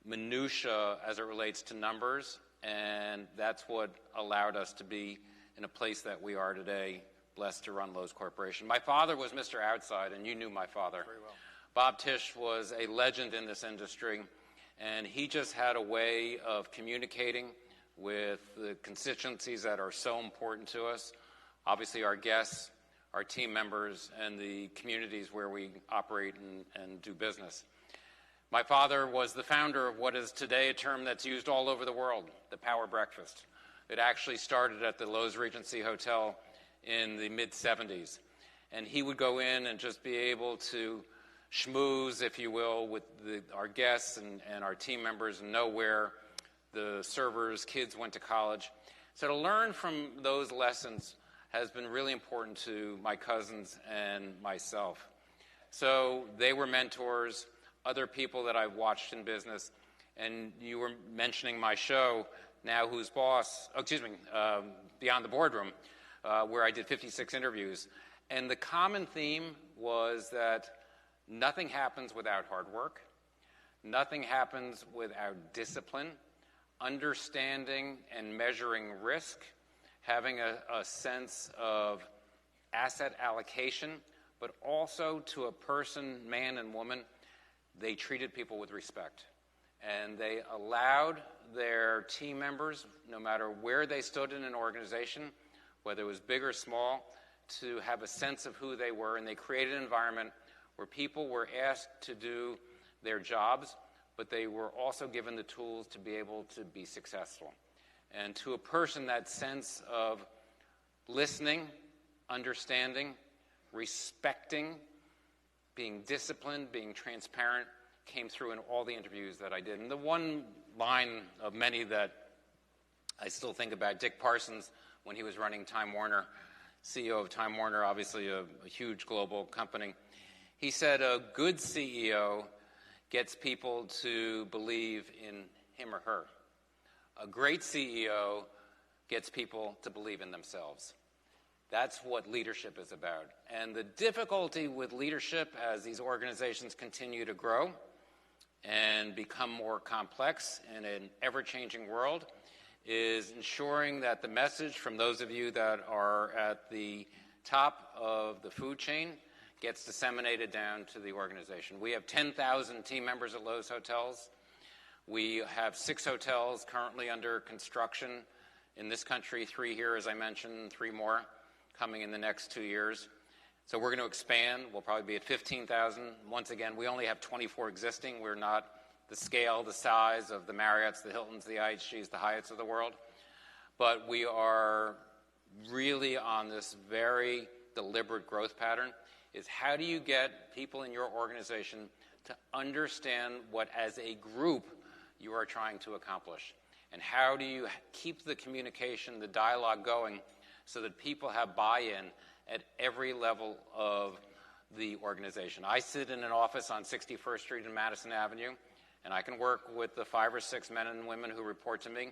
minutia as it relates to numbers, and that's what allowed us to be in a place that we are today, blessed to run Loews Corporation. My father was Mr. Outside, and you knew my father. Very well. Bob Tisch was a legend in this industry, and he just had a way of communicating with the constituencies that are so important to us, obviously our guests, our team members, and the communities where we operate and do business. My father was the founder of what is today a term that's used all over the world, the power breakfast. It actually started at the Loews Regency Hotel in the mid-'70s. And he would go in and just be able to schmooze, if you will, with our guests and our team members and know where the servers' kids went to college. So to learn from those lessons has been really important to my cousins and myself. So they were mentors, other people that I've watched in business. And you were mentioning my show, Now Who's Boss, Beyond the Boardroom, where I did 56 interviews. And the common theme was that nothing happens without hard work. Nothing happens without discipline, understanding and measuring risk, having a sense of asset allocation, but also to a person, man and woman, they treated people with respect. And they allowed their team members, no matter where they stood in an organization, whether it was big or small, to have a sense of who they were. And they created an environment where people were asked to do their jobs, but they were also given the tools to be able to be successful. And to a person, that sense of listening, understanding, respecting, being disciplined, being transparent, came through in all the interviews that I did. And the one line of many that I still think about, Dick Parsons, when he was running Time Warner, CEO of Time Warner, obviously a huge global company, he said a good CEO gets people to believe in him or her. A great CEO gets people to believe in themselves. That's what leadership is about. And the difficulty with leadership as these organizations continue to grow and become more complex in an ever-changing world is ensuring that the message from those of you that are at the top of the food chain gets disseminated down to the organization. We have 10,000 team members at Loews Hotels. We have 6 hotels currently under construction in this country, 3 here, as I mentioned, 3 more coming in the next 2 years. So we're going to expand. We'll probably be at 15,000. Once again, we only have 24 existing. We're not the scale, the size of the Marriotts, the Hiltons, the IHGs, the Hyatts of the world. But we are really on this very deliberate growth pattern, is how do you get people in your organization to understand what, as a group, you are trying to accomplish? And how do you keep the communication, the dialogue going so that people have buy-in at every level of the organization? I sit in an office on 61st Street and Madison Avenue, and I can work with the 5 or 6 men and women who report to me,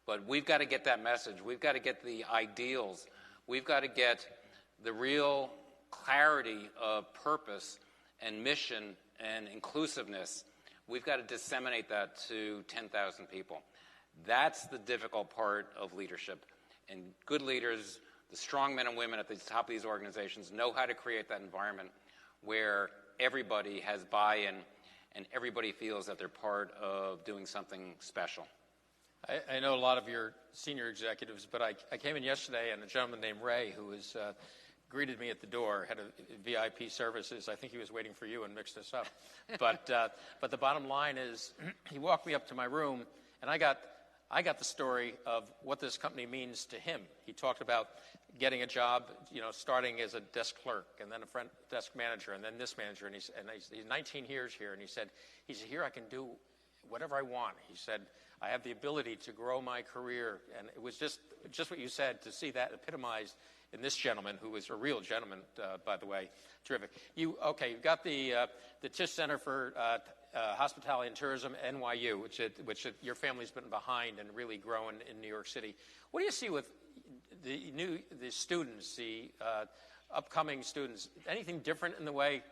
but we've got to get that message. We've got to get the ideals. We've got to get the real clarity of purpose and mission and inclusiveness. We've got to disseminate that to 10,000 people. That's the difficult part of leadership. And good leaders, the strong men and women at the top of these organizations, know how to create that environment where everybody has buy-in and everybody feels that they're part of doing something special. I know a lot of your senior executives, but I came in yesterday, and a gentleman named Ray, who was greeted me at the door, had a VIP services. I think he was waiting for you and mixed us up. But the bottom line is, he walked me up to my room, and I got the story of what this company means to him. He talked about getting a job, starting as a desk clerk, and then a front desk manager, and then this manager, and he's 19 years here, and he said, here I can do whatever I want. He said, I have the ability to grow my career, and it was just what you said, to see that epitomized in this gentleman, who is a real gentleman, by the way. Terrific. You've got the Tisch Center for Hospitality and Tourism, NYU, which your family's been behind and really growing in New York City. What do you see with the students, the upcoming students? Anything different in the way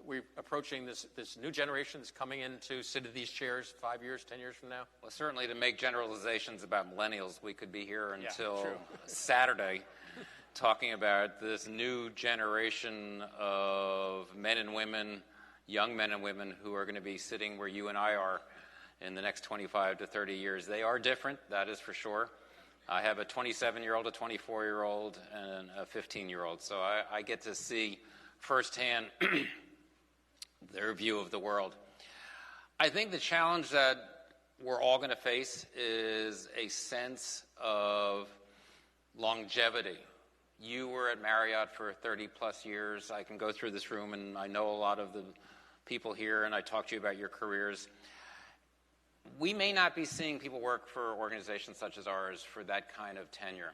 we're approaching this new generation that's coming in to sit in these chairs 5 years, 10 years from now? Well, certainly to make generalizations about millennials, we could be here until true. Saturday talking about this new generation of men and women, young men and women who are going to be sitting where you and I are in the next 25 to 30 years. They are different, that is for sure. I have a 27-year-old, a 24-year-old, and a 15-year-old, so I get to see firsthand their view of the world. I think the challenge that we're all going to face is a sense of longevity. You were at Marriott for 30-plus years. I can go through this room, and I know a lot of the people here, and I talk to you about your careers. We may not be seeing people work for organizations such as ours for that kind of tenure.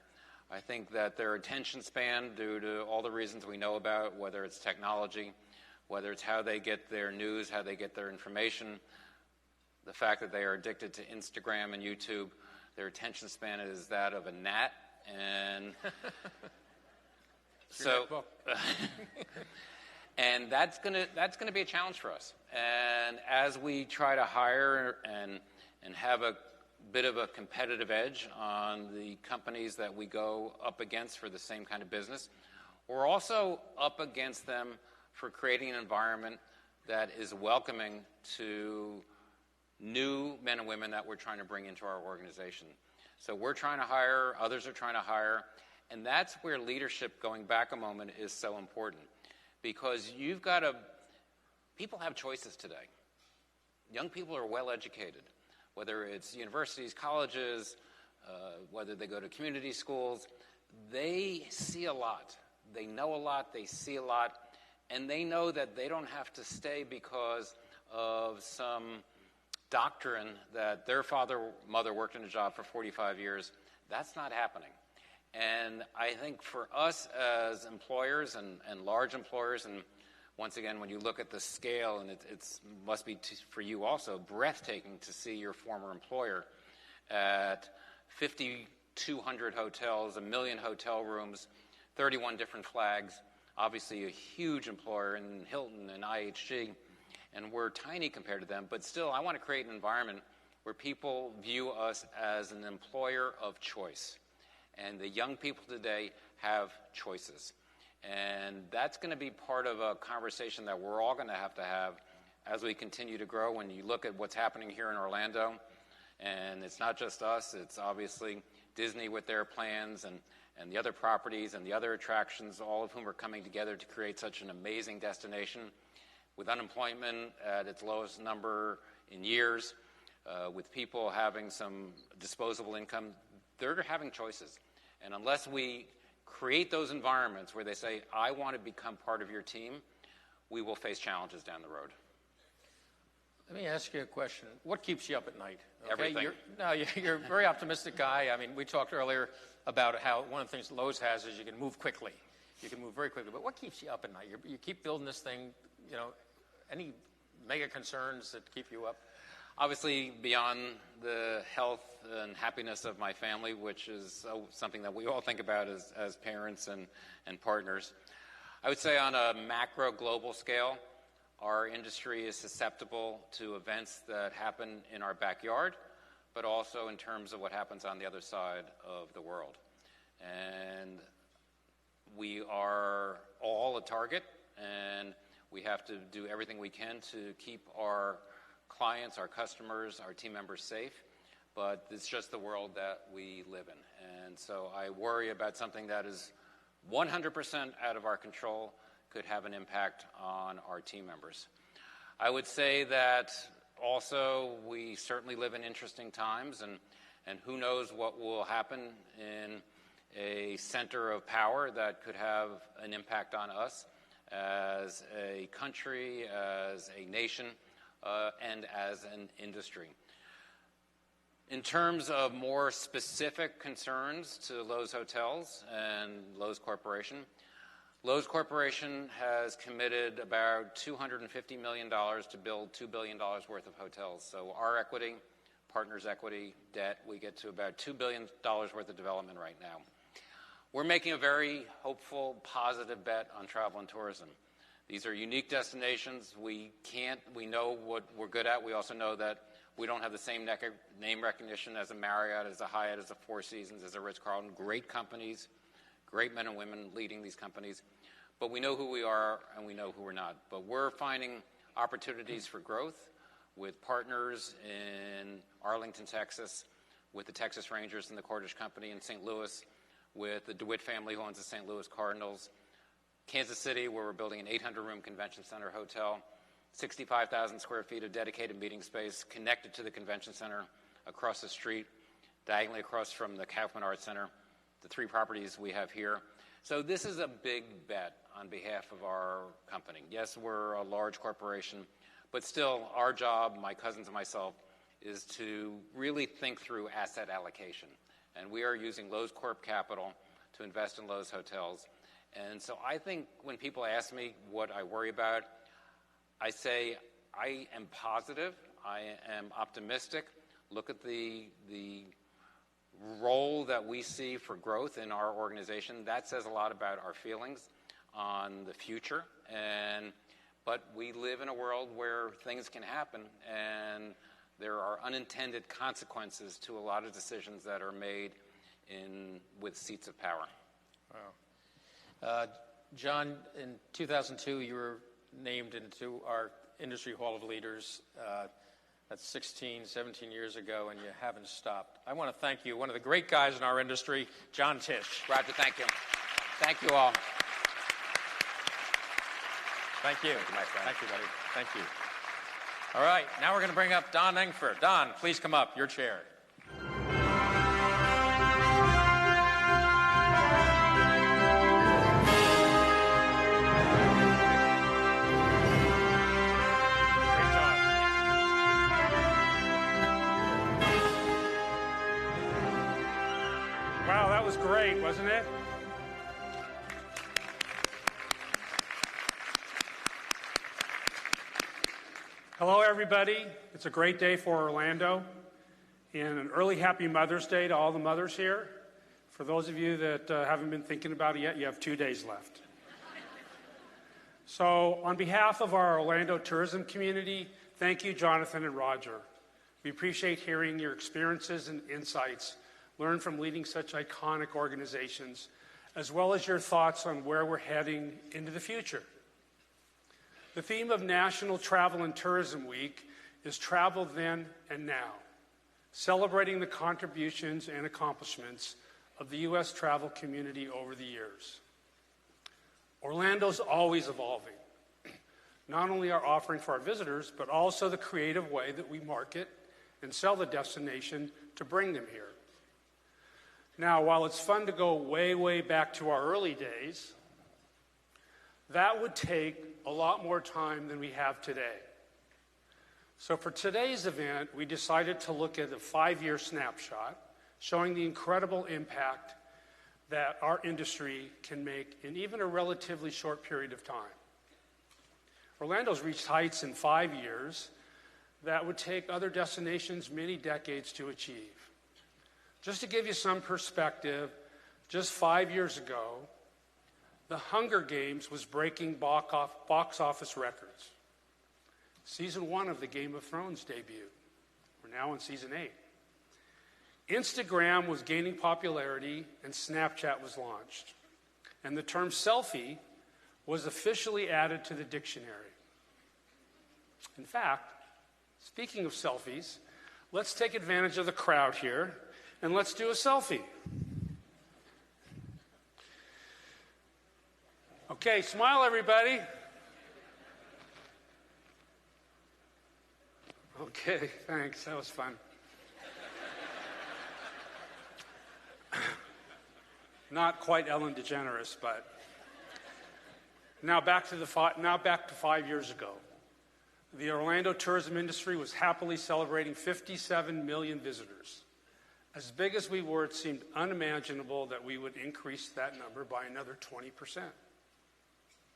I think that their attention span, due to all the reasons we know about, whether it's technology, whether it's how they get their news, how they get their information, the fact that they are addicted to Instagram and YouTube, their attention span is that of a gnat. And so, and that's gonna be a challenge for us. And as we try to hire and have a bit of a competitive edge on the companies that we go up against for the same kind of business, we're also up against them for creating an environment that is welcoming to new men and women that we're trying to bring into our organization. So we're trying to hire, others are trying to hire, and that's where leadership, going back a moment, is so important. Because people have choices today. Young people are well educated, whether it's universities, colleges, whether they go to community schools. They see a lot. They know a lot, they see a lot, and they know that they don't have to stay because of some doctrine that their mother worked in a job for 45 years. That's not happening. And I think for us as employers and large employers, and once again, when you look at the scale, and it must be for you also breathtaking to see your former employer at 5,200 hotels, 1 million hotel rooms, 31 different flags, obviously a huge employer in Hilton and IHG, and we're tiny compared to them, but still I want to create an environment where people view us as an employer of choice. And the young people today have choices. And that's going to be part of a conversation that we're all going to have as we continue to grow. When you look at what's happening here in Orlando, and it's not just us, it's obviously Disney with their plans and the other properties and the other attractions, all of whom are coming together to create such an amazing destination. With unemployment at its lowest number in years, with people having some disposable income, they're having choices. And unless we create those environments where they say, I want to become part of your team, we will face challenges down the road. Let me ask you a question. What keeps you up at night? Okay? Everything. You're a very optimistic guy. I mean, we talked earlier about how one of the things Loews has is you can move quickly. You can move very quickly. But what keeps you up at night? You keep building this thing, any mega concerns that keep you up? Obviously, beyond the health and happiness of my family, which is something that we all think about as parents and partners, I would say on a macro global scale, our industry is susceptible to events that happen in our backyard, but also in terms of what happens on the other side of the world. And we are all a target, and we have to do everything we can to keep our clients, our customers, our team members safe, but it's just the world that we live in. And so I worry about something that is 100% out of our control could have an impact on our team members. I would say that also we certainly live in interesting times, and who knows what will happen in a center of power that could have an impact on us as a country, as a nation, and as an industry. In terms of more specific concerns to Loews Hotels and Loews Corporation, Loews Corporation has committed about $250 million to build $2 billion worth of hotels. So our equity, partners' equity, debt, we get to about $2 billion worth of development right now. We're making a very hopeful, positive bet on travel and tourism. These are unique destinations. We know what we're good at. We also know that we don't have the same name recognition as a Marriott, as a Hyatt, as a Four Seasons, as a Ritz-Carlton. Great companies, great men and women leading these companies. But we know who we are and we know who we're not. But we're finding opportunities for growth with partners in Arlington, Texas, with the Texas Rangers and the Cordish Company in St. Louis, with the DeWitt family who owns the St. Louis Cardinals, Kansas City, where we're building an 800-room convention center hotel, 65,000 square feet of dedicated meeting space connected to the convention center across the street, diagonally across from the Kaufman Arts Center, the 3 properties we have here. So this is a big bet on behalf of our company. Yes, we're a large corporation, but still our job, my cousins and myself, is to really think through asset allocation. And we are using Loews Corp capital to invest in Loews hotels. And so I think when people ask me what I worry about, I say I am positive, I am optimistic. Look at the role that we see for growth in our organization. That says a lot about our feelings on the future. But we live in a world where things can happen, and there are unintended consequences to a lot of decisions that are made with seats of power. Wow. John, in 2002, you were named into our Industry Hall of Leaders. That's 16, 17 years ago, and you haven't stopped. I want to thank you, one of the great guys in our industry, John Tisch. Roger, thank you. Thank you all. Thank you. Thank you, my friend. Thank you, buddy. Thank you. All right, now we're going to bring up Don Engford. Don, please come up, your chair. Wow, that was great, wasn't it? Hello, everybody. It's a great day for Orlando. And an early happy Mother's Day to all the mothers here. For those of you that haven't been thinking about it yet, you have 2 days left. So on behalf of our Orlando tourism community, thank you, Jonathan and Roger. We appreciate hearing your experiences and insights learned from leading such iconic organizations, as well as your thoughts on where we're heading into the future. The theme of National Travel and Tourism Week is Travel Then and Now, celebrating the contributions and accomplishments of the U.S. travel community over the years. Orlando's always evolving, not only our offering for our visitors, but also the creative way that we market and sell the destination to bring them here. Now, while it's fun to go way, way back to our early days, that would take a lot more time than we have today. So for today's event, we decided to look at a 5-year snapshot showing the incredible impact that our industry can make in even a relatively short period of time. Orlando's reached heights in 5 years that would take other destinations many decades to achieve. Just to give you some perspective, just 5 years ago, The Hunger Games was breaking box office records. Season 1 of the Game of Thrones debuted. We're now on season 8. Instagram was gaining popularity and Snapchat was launched. And the term selfie was officially added to the dictionary. In fact, speaking of selfies, let's take advantage of the crowd here and let's do a selfie. Okay, smile everybody. Okay, thanks, that was fun. Not quite Ellen DeGeneres, but now back to 5 years ago. The Orlando tourism industry was happily celebrating 57 million visitors. As big as we were, it seemed unimaginable that we would increase that number by another 20%.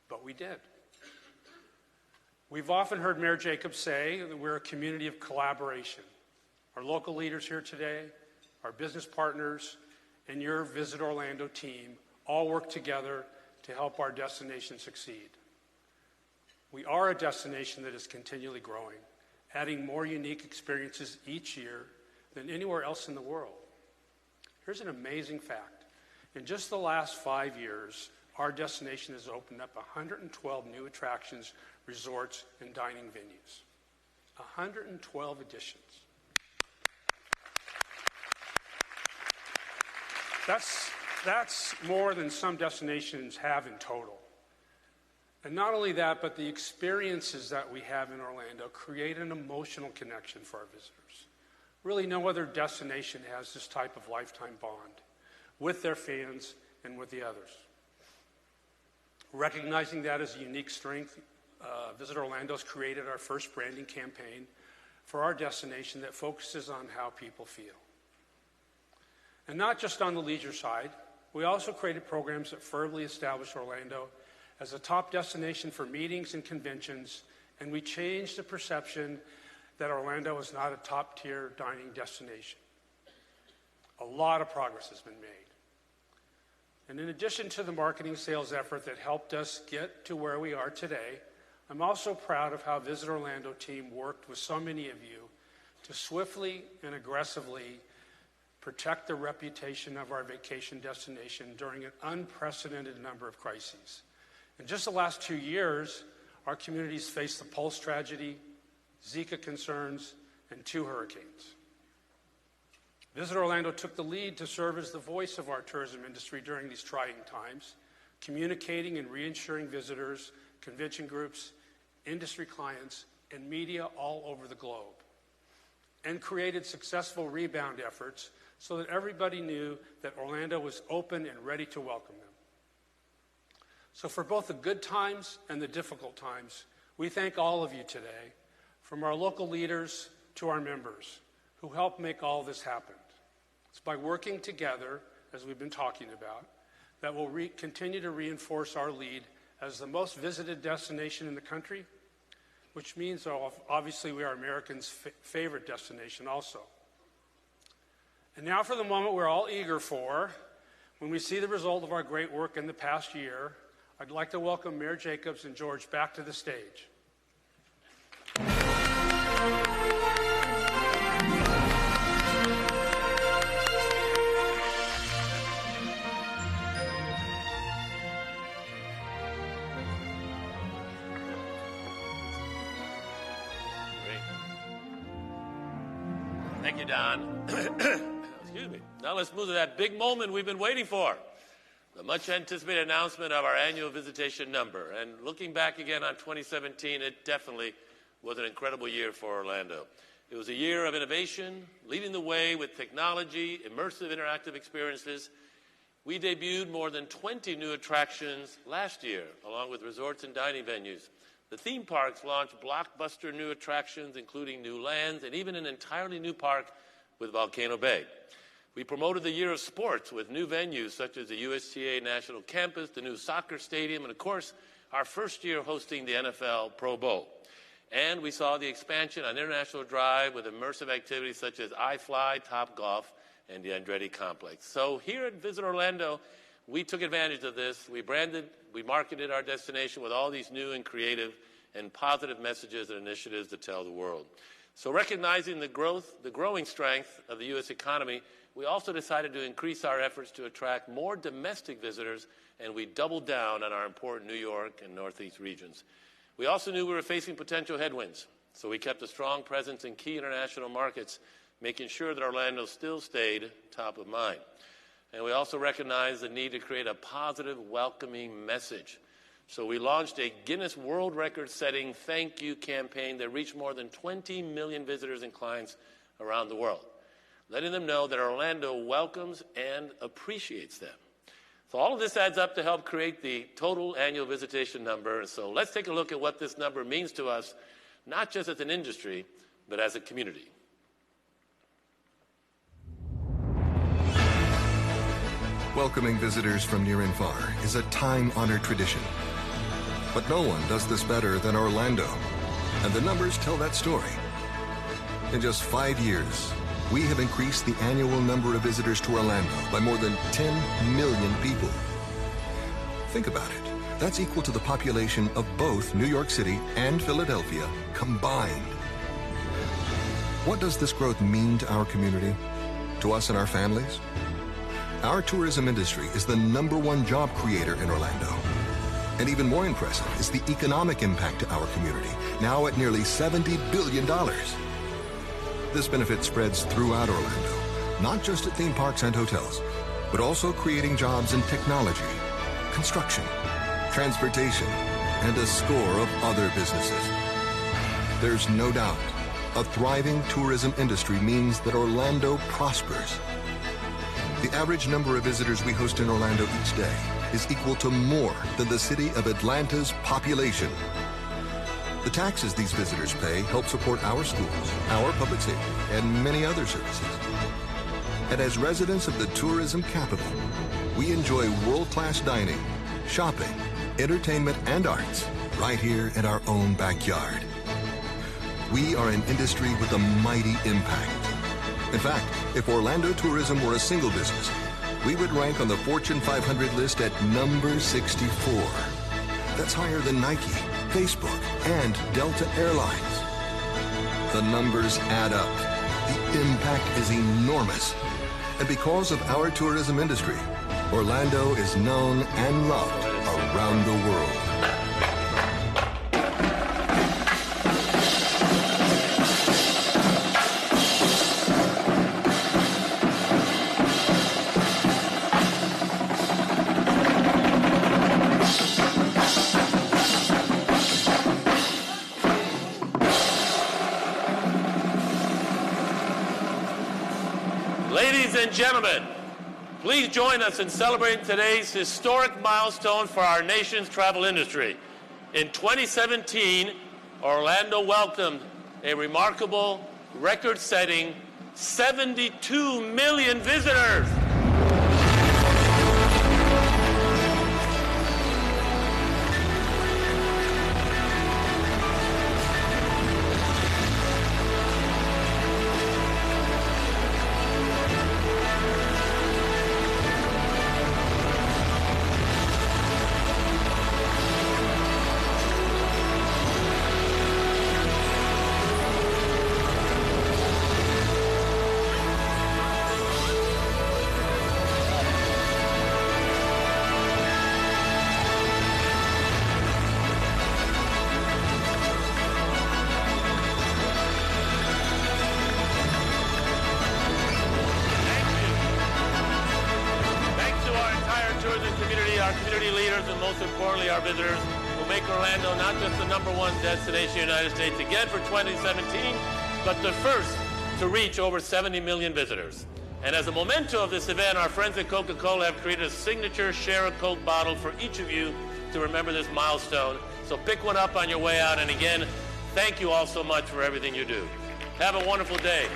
But we did. We've often heard Mayor Jacobs say that we're a community of collaboration. Our local leaders here today, our business partners, and your Visit Orlando team all work together to help our destination succeed. We are a destination that is continually growing, adding more unique experiences each year than anywhere else in the world. Here's an amazing fact. In just the last 5 years, our destination has opened up 112 new attractions, resorts, and dining venues. 112 additions. That's more than some destinations have in total. And not only that, but the experiences that we have in Orlando create an emotional connection for our visitors. Really, no other destination has this type of lifetime bond with their fans and with the others. Recognizing that as a unique strength, Visit Orlando has created our first branding campaign for our destination that focuses on how people feel. And not just on the leisure side, we also created programs that firmly established Orlando as a top destination for meetings and conventions, and we changed the perception that Orlando is not a top-tier dining destination. A lot of progress has been made. And in addition to the marketing sales effort that helped us get to where we are today, I'm also proud of how Visit Orlando team worked with so many of you to swiftly and aggressively protect the reputation of our vacation destination during an unprecedented number of crises. In just the last 2 years, our communities faced the Pulse tragedy, Zika concerns, and 2 hurricanes. Visit Orlando took the lead to serve as the voice of our tourism industry during these trying times, communicating and reassuring visitors, convention groups, industry clients, and media all over the globe, and created successful rebound efforts so that everybody knew that Orlando was open and ready to welcome them. So for both the good times and the difficult times, we thank all of you today, from our local leaders to our members, who helped make all this happen. It's by working together, as we've been talking about, that we'll continue to reinforce our lead as the most visited destination in the country, which means obviously we are Americans' favorite destination also. And now for the moment we're all eager for, when we see the result of our great work in the past year, I'd like to welcome Mayor Jacobs and George back to the stage. Thank you, Don. Excuse me. Now let's move to that big moment we've been waiting for. The much-anticipated announcement of our annual visitation number. And looking back again on 2017, it definitely was an incredible year for Orlando. It was a year of innovation, leading the way with technology, immersive interactive experiences. We debuted more than 20 new attractions last year, along with resorts and dining venues. The theme parks launched blockbuster new attractions, including new lands and even an entirely new park with Volcano Bay. We promoted the year of sports with new venues such as the USTA National Campus, the new soccer stadium, and of course, our first year hosting the NFL Pro Bowl. And we saw the expansion on International Drive with immersive activities such as iFly, Top Golf, and the Andretti Complex. So here at Visit Orlando, we took advantage of this. We marketed our destination with all these new and creative and positive messages and initiatives to tell the world. So recognizing the growing strength of the U.S. economy, we also decided to increase our efforts to attract more domestic visitors, and we doubled down on our important New York and Northeast regions. We also knew we were facing potential headwinds, so we kept a strong presence in key international markets, making sure that Orlando still stayed top of mind. And we also recognized the need to create a positive, welcoming message. So we launched a Guinness World Record-setting thank you campaign that reached more than 20 million visitors and clients around the world, letting them know that Orlando welcomes and appreciates them. So all of this adds up to help create the total annual visitation number. So let's take a look at what this number means to us, not just as an industry, but as a community. Welcoming visitors from near and far is a time-honored tradition. But no one does this better than Orlando, and the numbers tell that story. In just 5 years, we have increased the annual number of visitors to Orlando by more than 10 million people. Think about it. That's equal to the population of both New York City and Philadelphia combined. What does this growth mean to our community, to us and our families? Our tourism industry is the #1 job creator in Orlando. And even more impressive is the economic impact to our community, now at nearly $70 billion. This benefit spreads throughout Orlando, not just at theme parks and hotels, but also creating jobs in technology, construction, transportation, and a score of other businesses. There's no doubt a thriving tourism industry means that Orlando prospers. The average number of visitors we host in Orlando each day is equal to more than the city of Atlanta's population. The taxes these visitors pay help support our schools, our public safety, and many other services. And as residents of the tourism capital, we enjoy world-class dining, shopping, entertainment, and arts right here in our own backyard. We are an industry with a mighty impact. In fact, if Orlando tourism were a single business, we would rank on the Fortune 500 list at number 64. That's higher than Nike, Facebook, and Delta Airlines. The numbers add up. The impact is enormous. And because of our tourism industry, Orlando is known and loved around the world. Ladies and gentlemen, please join us in celebrating today's historic milestone for our nation's travel industry. In 2017, Orlando welcomed a remarkable, record-setting 72 million visitors. Our community leaders, and most importantly, our visitors, will make Orlando not just the #1 destination in the United States again for 2017, but the first to reach over 70 million visitors. And as a memento of this event, our friends at Coca-Cola have created a signature Share a Coke bottle for each of you to remember this milestone. So pick one up on your way out. And again, thank you all so much for everything you do. Have a wonderful day.